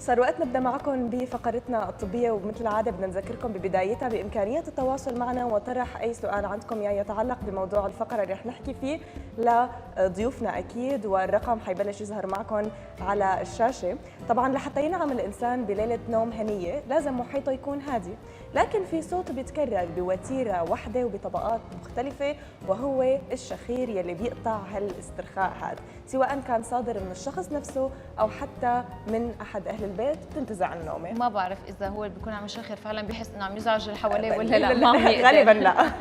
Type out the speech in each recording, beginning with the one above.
صار وقت نبدا معكم بفقرتنا الطبيه، ومثل العاده بدنا نذكركم ببدايتها بامكانيه التواصل معنا وطرح اي سؤال عندكم يتعلق بموضوع الفقره اللي رح نحكي فيه لضيوفنا اكيد، والرقم حيبلش يظهر معكم على الشاشه. طبعا لحتى ينعم الانسان بليله نوم هنيه لازم محيطه يكون هادي، لكن في صوت بيتكرر بوتيره واحده وبطبقات مختلفه، وهو الشخير يلي بيقطع هالاسترخاء هذا، سواء كان صادر من الشخص نفسه او حتى من احد اهل البيت بتنتزع النومه. ما بعرف اذا هو بيكون عم يشخر فعلا بيحس انه عم يزعج اللي حواليه ولا لا، ما عم يقدر. غالبا لا.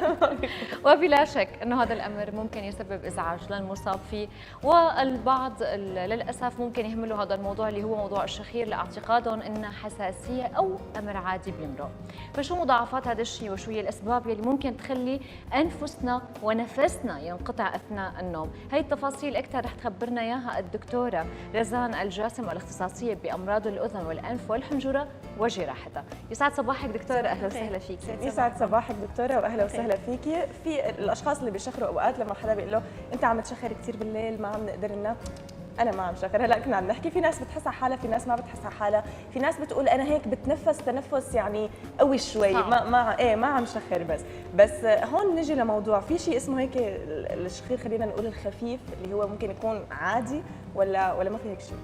وبلا شك انه هذا الامر ممكن يسبب ازعاج للمصاب فيه، والبعض للاسف ممكن يهملوا هذا الموضوع اللي هو موضوع الشخير لاعتقادهم انه حساسيه او امر عادي بيمرق. فشو مضاعفات هذا الشيء وشو هي الاسباب يلي ممكن تخلي انفسنا ونفسنا ينقطع اثناء النوم؟ هي التفاصيل اكثر رح تخبرنا اياها الدكتوره رزان الجاسم، الاختصاصيه بامراض الاذن والانف والحنجره وجراحتها. يسعد صباحك دكتوره، اهلا وسهلا فيك. يسعد صباحك دكتوره واهلا وسهلا فيكي. في الاشخاص اللي بيشخروا اوقات لما حدا بيقول له انت عم تشخر كثير بالليل ما عم نقدر لنا، انا ما عم شخر. هلا كنا عم نحكي، في ناس بتحس على حالها، في ناس ما بتحس على حالها، في ناس بتقول انا هيك بتنفس تنفس يعني قوي شوي، ما عم شخر. بس هون نجي لموضوع في شيء اسمه هيك الشخير، خلينا نقول الخفيف، اللي هو ممكن يكون عادي ولا ما في هيك شيء؟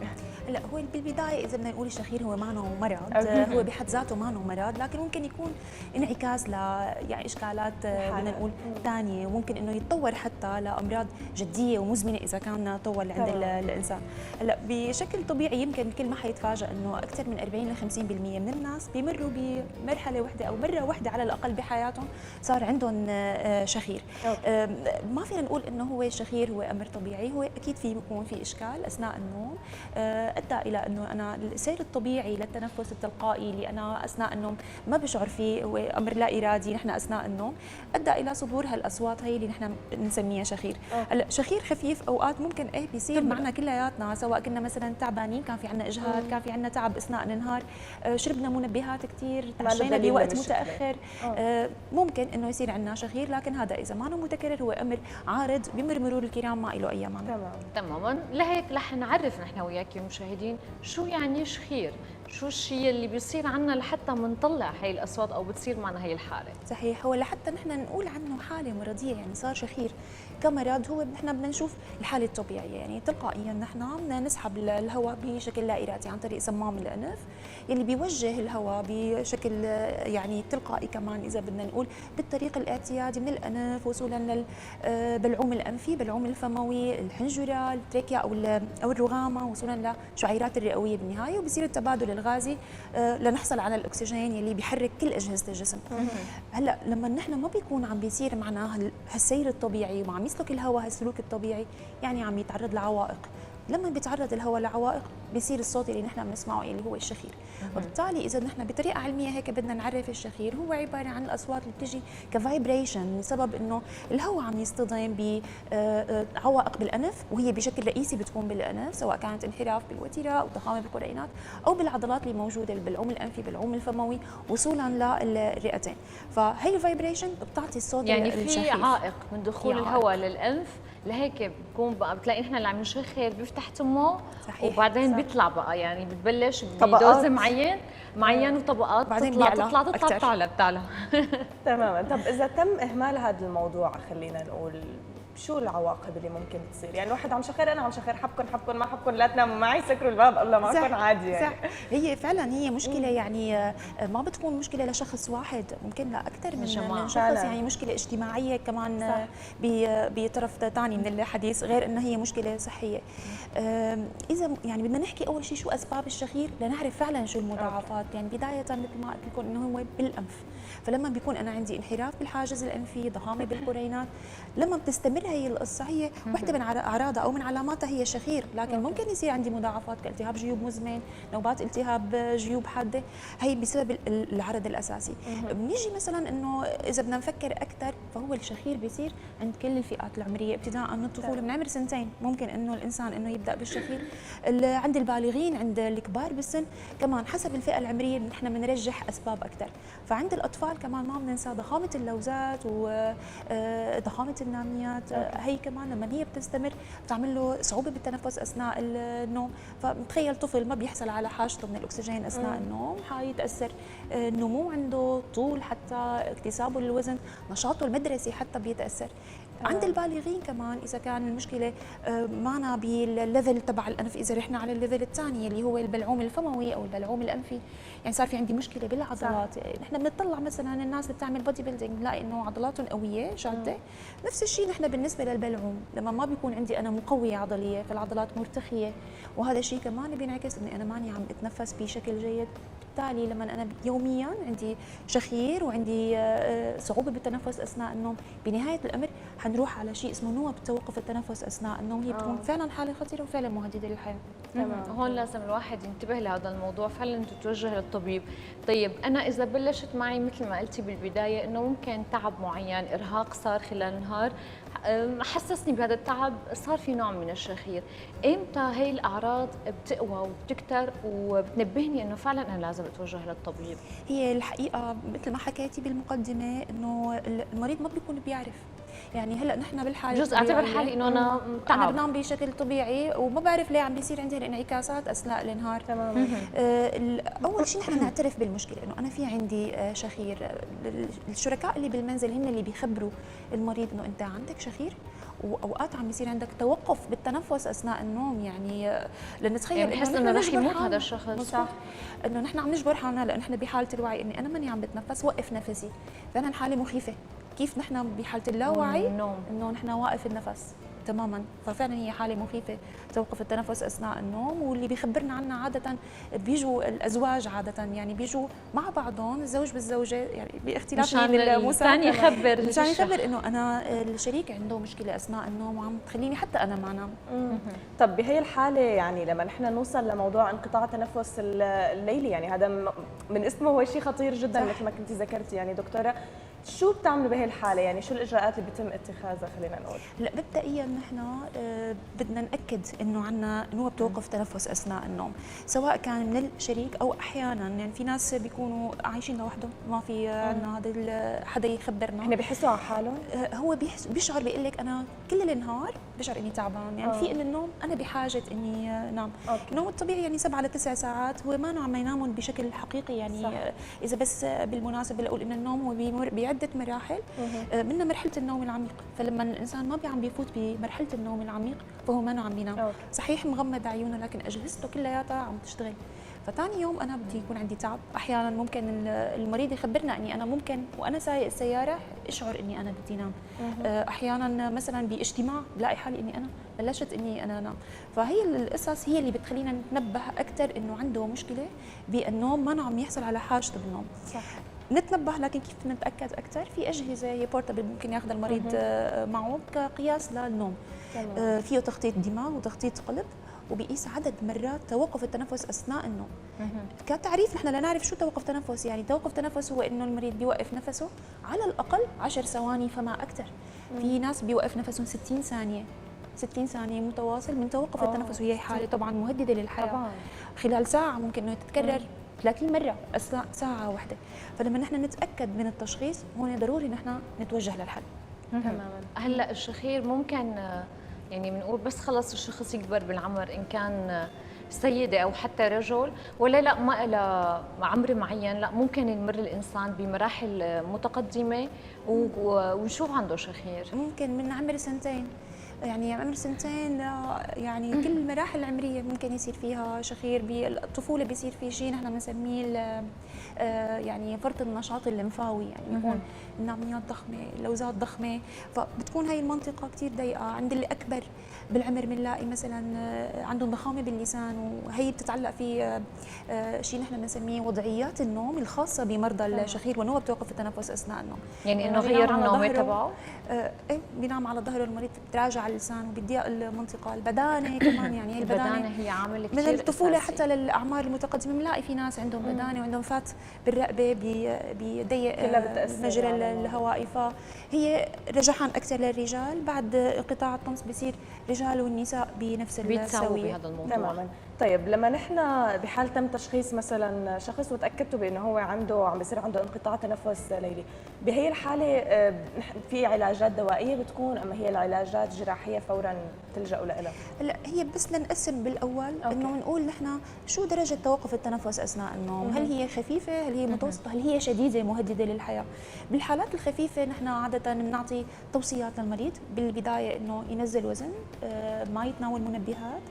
هلا هو بالبدايه اذا بدنا نقول الشخير هو معه مرض، هو بحد ذاته معه مرض، لكن ممكن يكون انعكاس ل يعني اشكالات بدنا نقول ثانيه، وممكن انه يتطور حتى لامراض جديه ومزمنه اذا كان طور عند الانسان. هلا بشكل طبيعي يمكن الكل ما حيتفاجئ انه اكثر من 40 ل 50% من الناس بيمروا بمرحله واحده او مره واحده على الاقل بحياتهم صار عندهم شخير. ما فينا نقول انه هو شخير هو امر طبيعي، هو اكيد في بيكون في اشكال اثناء النوم ادى الى انه انا السير الطبيعي للتنفس التلقائي اللي انا اثناء النوم ما بشعر فيه، هو امر لا ارادي نحن اثناء النوم، ادى الى صدور هالاصوات هي اللي نحن بنسميها شخير. هلا شخير خفيف اوقات ممكن بيصير معنا كلياتنا، سواء كنا مثلا تعبانين، كان في عندنا اجهاد، كان في عندنا تعب اثناء النهار، شربنا منبهات كثير، تعشينا بوقت متاخر، ممكن انه يصير عندنا شخير، لكن هذا اذا ما متكرر هو امر عارض بمر مرور الكرام ما له اي معنى. تماما. لهيك رح نعرف نحن وياك المشاهدين شو يعني شخير، شو الشيء اللي بيصير عنا لحتى منطلع هي الاصوات او بتصير معنا هي الحاله. صحيح، هو لحتى نحن نقول عنه حاله مرضيه يعني صار شخير كمرض، هو نحن بدنا نشوف الحاله الطبيعيه، يعني تلقائيا نحن بدنا نسحب الهواء بشكل لا ارادي عن طريق صمام الانف يلي بيوجه الهواء بشكل يعني تلقائي كمان اذا بدنا نقول بالطريق الاعتيادي من الانف وصولا للبلعوم الانفي، بلعوم الفموي، الحنجره، التريكيا او الرغامه، وصولا لشعيرات الرئويه بالنهايه، وبصير التبادل الغازي لنحصل على الاكسجين يلي بيحرك كل اجهزه الجسم. هلا لما نحن ما بيكون عم بيصير معنا هالسير الطبيعي وعم يسلك الهواء هالسلوك الطبيعي، يعني عم يتعرض لعوائق. لما بيتعرض الهواء لعوائق بيصير الصوت اللي نحن بنسمعه اللي هو الشخير. وبالتالي اذا نحن بطريقه علميه هيك بدنا نعرف الشخير، هو عباره عن الاصوات اللي بتجي كفايبريشن بسبب انه الهواء عم يصطدم بعوائق بالانف، وهي بشكل رئيسي بتكون بالانف، سواء كانت انحراف بالوتيره او ضخامه بالقرينات او بالعضلات اللي موجوده بالبلعوم الانفي، بالبلعوم الفموي، وصولا للرئتين. فهي الفايبريشن بتعطي الصوت يعني الشخير. في عائق من دخول الهواء للانف، لهيك بكون بقى بتلاقي نحن اللي عم نشخر بيفتح تمه وبعدين بيطلع بقى، يعني بتبلش بدوز معين وطبقات بعدين تطلع بتعلى. تماما. طب اذا تم اهمال هذا الموضوع، خلينا نقول شو العواقب اللي ممكن تصير؟ يعني الواحد عم شخر، انا عم شخر، حبكم ما حبكم لا تناموا معي، سكروا الباب الله معكم عادي يعني. صح. هي فعلا هي مشكله يعني ما بتكون مشكله لشخص واحد، ممكن لاكثر من شخص، يعني مشكله اجتماعيه كمان بطرف ثاني من الحديث، غير انها هي مشكله صحيه. اذا يعني بدنا نحكي اول شيء شو اسباب الشخير لنعرف فعلا شو المضاعفات. يعني بدايه مثل ما قلت لكم انه هو بالانف، فلما بيكون انا عندي انحراف بالحاجز الانفي، ضخامه بالقرينات، لما بتستمر هي القصه هي وحده من اعراضها او من علاماتها هي الشخير، لكن ممكن يصير عندي مضاعفات كالتهاب جيوب مزمن، نوبات التهاب جيوب حاده، هي بسبب العرض الاساسي. بنيجي مثلا انه اذا بدنا نفكر اكثر، فهو الشخير بيصير عند كل الفئات العمريه ابتداء من الطفوله، من عمر سنتين ممكن انه الانسان انه يبدا بالشخير، عند البالغين، عند الكبار بالسن كمان، حسب الفئه العمريه نحن بنرجح اسباب اكثر. فعند الاطفال كمان ما بننسى ضخامه اللوزات وضخامه الناميات، هي كمان لما هي بتستمر بتعمل له صعوبه بالتنفس اثناء النوم. فتخيل طفل ما بيحصل على حاجته من الاكسجين اثناء النوم، حيتاثر النمو عنده، طول، حتى اكتسابه للوزن، نشاطه المدرسي حتى بيتاثر. عند البالغين كمان اذا كان المشكله معنا بالليفل تبع الانف، اذا رحنا على الليفل الثاني اللي هو البلعوم الفموي او البلعوم الانفي، يعني صار في عندي مشكله بالعضلات. نحن بنطلع مثلا الناس اللي بتعمل بودي بيلدينج بنلاقي انه عضلاتهم قويه شاده. نفس الشيء نحن بالنسبه للبلعوم، لما ما بيكون عندي انا مقويه عضليه فالعضلات مرتخيه، وهذا الشيء كمان بينعكس اني انا ماني عم اتنفس بشكل جيد. بالتالي لما انا يوميا عندي شخير وعندي صعوبه بالتنفس اثناء النوم، بنهايه الامر حنروح على شيء اسمه نوبه توقف التنفس اثناء النوم. هي بتكون فعلا حاله خطيره وفعلا مهدده للحياه. هون لازم الواحد ينتبه لهذا الموضوع، فعلا تتوجه للطبيب. طيب انا اذا بلشت معي مثل ما قلتي بالبدايه انه ممكن تعب معين، ارهاق صار خلال النهار، حسسني بهذا التعب، صار في نوع من الشخير، امتى هي الاعراض بتقوى وبتكتر وبتنبهني انه فعلا انا لازم اتوجه للطبيب؟ هي الحقيقه مثل ما حكيتي بالمقدمه انه المريض ما بيكون بيعرف. يعني هلا نحن بالحاله جزء اعتبر حالي انه انا تعب، انا بنام بشكل طبيعي وما بعرف ليه عم بيصير عندي الانعكاسات اثناء النهار. تماما. اول شيء نحن نعترف بالمشكله انه انا في عندي شخير. الشركاء اللي بالمنزل هن اللي بيخبروا المريض انه انت عندك شخير، واوقات عم يصير عندك توقف بالتنفس اثناء النوم. يعني لنتخيل يعني بحس انه رح يموت هذا الشخص. صح، انه نحن عم نجبر حالنا لانه نحن بحاله الوعي اني انا ماني عم بتنفس، وقف نفسي. فعلا حاله مخيفه. كيف نحن بحاله اللاوعي انه نحن واقف النفس تماما. ففعلا هي حاله مخيفه توقف التنفس اثناء النوم. واللي بيخبرنا عنها عاده بيجوا الازواج، عاده يعني بيجوا مع بعضهم الزوج بالزوجه، يعني باختلاف مشان يخبر مشان يخبر انه انا الشريك عنده مشكله اثناء النوم وعم تخليني حتى انا ما انام. طب بهي الحاله يعني لما نحن نوصل لموضوع انقطاع التنفس الليلي، يعني هذا من اسمه هو شيء خطير جدا مثل ما كنتي ذكرتي يعني دكتوره، شو بتعملوا بهي الحاله؟ يعني شو الاجراءات اللي بيتم اتخاذها؟ خلينا نقول لا مبدئيا نحن بدنا ناكد انه عندنا نوبه توقف تنفس اثناء النوم، سواء كان من الشريك او احيانا يعني في ناس بيكونوا عايشين لوحدهم ما في عندنا هذا حدا يخبرنا. هن بيحسوا على حالهم؟ هو بيشعر بيقول لك انا كل النهار بشعر اني تعبان، يعني في النوم انا بحاجه اني نام. النوم الطبيعي يعني 7 ل 9 ساعات، هو ما عم ينامون بشكل حقيقي يعني صح. اذا بس بالمناسبه بقول ان النوم هو بيمر بعده مراحل، منها مرحله النوم العميق. فلما الانسان ما عم بيفوت بمرحله النوم العميق فهو ما عم بينام. صحيح مغمض عيونه لكن اجهزته كلياتها عم تشتغل. فثاني يوم انا بدي يكون عندي تعب. احيانا ممكن المريض يخبرنا اني انا ممكن وانا سايق السياره اشعر اني انا بدي انام. احيانا مثلا باجتماع بلاقي حالي اني انا بلشت اني انا انام. فهي القصص هي اللي بتخلينا نتنبه اكثر انه عنده مشكله بالنوم، ما عم يحصل على حاجته بالنوم. صح. نتنبه، لكن كيف نتاكد اكثر؟ في اجهزه هي بورتابل ممكن ياخذ المريض معه كقياس للنوم. فيه تخطيط دماغ وتخطيط قلب، وبيقيس عدد مرات توقف التنفس اثناء النوم. كتعريف نحن لا نعرف شو توقف تنفس، يعني توقف تنفس هو انه المريض بيوقف نفسه على الاقل 10 ثواني فما اكثر. في ناس بيوقف نفسهم 60 ثانيه 60 ثانيه متواصل من توقف التنفس، وهي حاله طبعا مهدده للحياه. طبعا خلال ساعه ممكن انه تتكرر 30 مرة أثناء ساعة واحدة. فلما نحن نتأكد من التشخيص هون ضروري نحن نتوجه للحل. تماما. هلا الشخير ممكن يعني بنقول بس خلص الشخص يكبر بالعمر، إن كان سيدة أو حتى رجل، ولا لا ما لها عمر معين، لا ممكن يمر الإنسان بمراحل متقدمة ونشوف عنده شخير؟ ممكن من عمر 2 سنين، يعني عمر 2 سنين يعني كل المراحل العمريه ممكن يصير فيها شخير. بالطفوله بيصير في شيء نحن بنسميه يعني فرط النشاط الليمفاوي، يعني يكون النعميات ضخمه، اللوزات ضخمه، فبتكون هاي المنطقه كثير ضيقه. عند اللي اكبر بالعمر بنلاقي مثلا عندهم ضخامه باللسان، وهي بتتعلق في شيء نحن بنسميه وضعيات النوم الخاصه بمرضى الشخير ونوبه توقف التنفس اثناء النوم. يعني انه غير النوم تبعه؟ ايه بينام على ظهره المريض، بتراجع اللسان وبتضيق المنطقه. البدانه كمان، يعني هي البدانه هي عامل كثير من الطفوله أساسي. حتى للاعمار المتقدمه بنلاقي في ناس عندهم بدانه وعندهم فات بالرقبه بيضيق المجرى الهوائي. فهي رجحان اكثر للرجال، بعد انقطاع الطمس بصير رجال والنساء بنفس السويه بهذا الموضوع. تماما. طيب لما نحن بحال تم تشخيص مثلا شخص وتاكدتوا بانه هو عم بيصير عنده انقطاع تنفس ليلي، بهي الحاله في علاجات دوائيه بتكون، اما هي العلاجات جراحيه فورا تلجأوا لها؟ هلا هي بس لنقسم بالاول انه نقول نحن شو درجه توقف التنفس اثناء النوم، هل هي خفيفه، هل هي متوسطه، هل هي شديده مهدده للحياه. بالحالات الخفيفه نحن عاده بنعطي توصيات للمريض بالبدايه انه ينزل وزن، ما يتناول منبهات،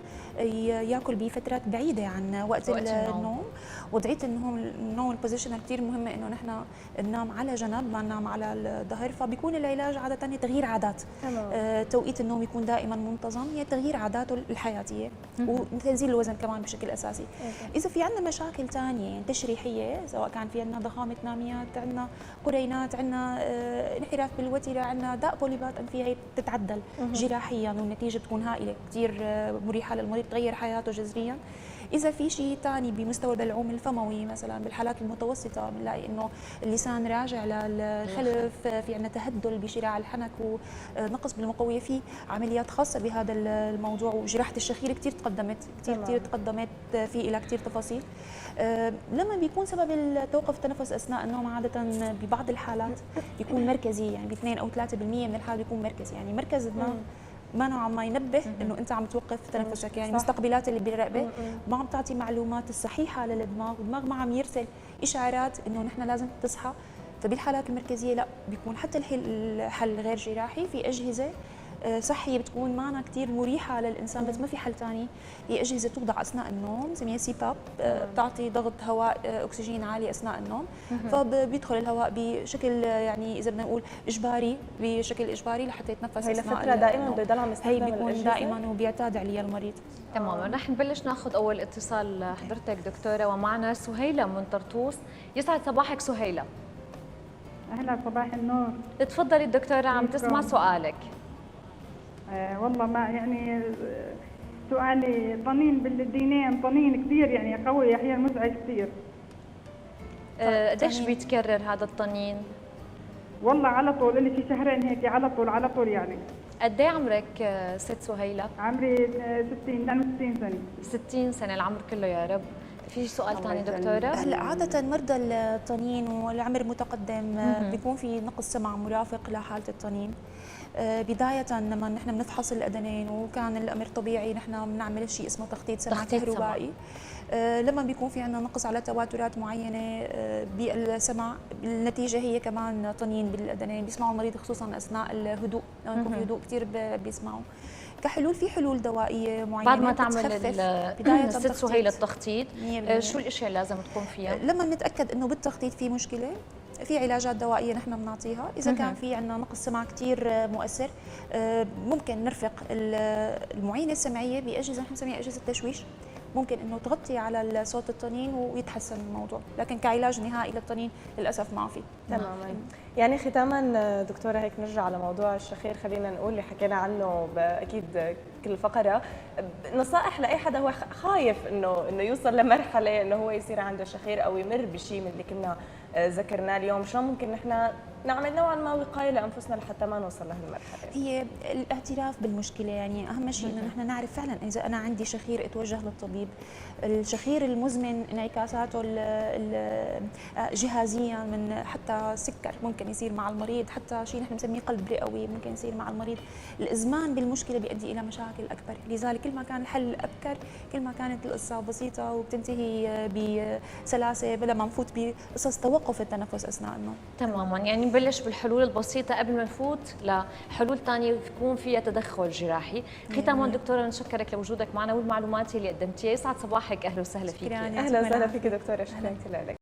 ياكل بفترات بعيده عن وقت النوم. وضعيه النوم البوزيشنال كثير مهمه، انه نحن ننام على جنب ما ننام على الظهر، فبيكون العلاج عاده تغيير عادات. توقيت النوم يكون دائما منتظم، هي تغيير عاداته الحياتيه وتنزيل الوزن كمان بشكل اساسي. اذا في عندنا مشاكل ثانيه تشريحيه، سواء كان في عندنا ضخامه ناميات، عندنا قرينات، عندنا انحراف بالوتيره، عندنا داء بوليبات انفيه، هي بتتعدل جراحيا والنتيجه بتكون هائله كثير مريحه للمريض، تغير حياته جذريا. إذا في شيء ثاني بمستوى البلعوم الفموي مثلا، بالحالات المتوسطة بنلاقي إنه اللسان راجع للخلف، في عندنا تهدل بشراع الحنك ونقص بالمقوية، في عمليات خاصة بهذا الموضوع، وجراحة الشخير كثير تقدمت، كثير تقدمت، في إلى كثير تفاصيل. لما بيكون سبب توقف التنفس أثناء النوم عادة ببعض الحالات بيكون مركزي، يعني ب 2 أو 3% من الحالات بيكون مركزي، يعني مركز الدماغ ما نوعا ما ينبه انه انت عم توقف تنفسك، يعني المستقبلات اللي بالرقبه ما عم تعطي معلومات الصحيحه للدماغ، والدماغ ما عم يرسل اشعارات انه نحن لازم تصحى. فبالحالات المركزيه لا، بيكون حتى الحل غير جراحي، في اجهزه صحيه بتكون معنا كثير مريحه للانسان، بس ما في حل ثاني. هي اجهزه توضع اثناء النوم، سميها سي باب، بتعطي ضغط هواء اكسجين عالي اثناء النوم، فبيدخل الهواء بشكل يعني اذا بدنا نقول اجباري، بشكل اجباري لحتى يتنفس هي اثناء لفتره دائما بده يضل عم يستخدم هي بيكون دائما وبيعتاد عليها المريض. تماما. رح نبلش ناخذ اول اتصال حضرتك دكتوره، ومعنا سهيله من طرطوس. يسعد صباحك سهيله. اهلا، صباح النور. تفضلي الدكتوره، عم تسمع سؤالك. والله ما يعني سؤالي طنين بالدينين، طنين كثير يعني قوي، احيانا مزعج كثير. قديش بيتكرر هذا الطنين؟ والله على طول، لي شي شهرين هيك، على طول يعني. قد ايه عمرك ست سهيله؟ عمري 60 سنه. 60 سنه، العمر كله يا رب. في سؤال ثاني دكتوره؟ هلا عاده مرضى الطنين والعمر المتقدم بيكون في نقص سمع مرافق لحاله الطنين. بداية لما نحن بنفحص الأذنين وكان الأمر طبيعي، نحن بنعمل شيء اسمه تخطيط سمع كهربائي. لما بيكون في عندنا نقص على تواترات معينة بالسمع، النتيجة هي كمان طنين بالأذنين، بيسمعوا المريض خصوصا أثناء الهدوء، لما يكون في هدوء كثير بيسمعوا. كحلول في حلول دوائية معينة بعد ما تعمل بداية ست سهيلة التخطيط، شو الأشياء اللي لازم تكون فيها؟ لما نتأكد إنه بالتخطيط في مشكلة، في علاجات دوائيه نحن بنعطيها. اذا كان في عندنا نقص سمع كثير مؤثر، ممكن نرفق المعينه السمعيه باجهزه نحن بنسميها اجهزه تشويش، ممكن انه تغطي على صوت الطنين ويتحسن الموضوع، لكن كعلاج نهائي للطنين للاسف ما في. تماما. يعني ختاما دكتوره، هيك نرجع على موضوع الشخير، خلينا نقول اللي حكينا عنه اكيد كل فقره، نصائح لاي حدا هو خايف انه يوصل لمرحله انه هو يصير عنده شخير او يمر بشيء من اللي كنا ذكرناه اليوم، شلون ممكن نحن نعمل نوعا ما وقايه لانفسنا لحتى ما نوصل لهالمرحله؟ هي الاعتراف بالمشكله، يعني اهم شيء انه نحن نعرف فعلا اذا انا عندي شخير اتوجه للطبيب. الشخير المزمن انعكاساته جهازيا من حتى سكر ممكن يصير مع المريض، حتى شيء نحن بنسميه قلب رئوي ممكن يصير مع المريض. الازمان بالمشكله بيؤدي الى مشاكل اكبر، لذلك كل ما كان الحل ابكر كل ما كانت القصه بسيطه وبتنتهي بسلاسه، بلا ما نفوت بقصص توقف التنفس اثناء النوم. تماما. يعني نبلش بالحلول البسيطه قبل ما نفوت لحلول ثانيه يكون فيها تدخل جراحي. ختاما دكتوره، نشكرك لوجودك معنا والمعلومات اللي قدمتيها. يسعد صباحك، اهلا وسهلا فيك. اهلا وسهلا فيك دكتوره، شكرا كثير لك.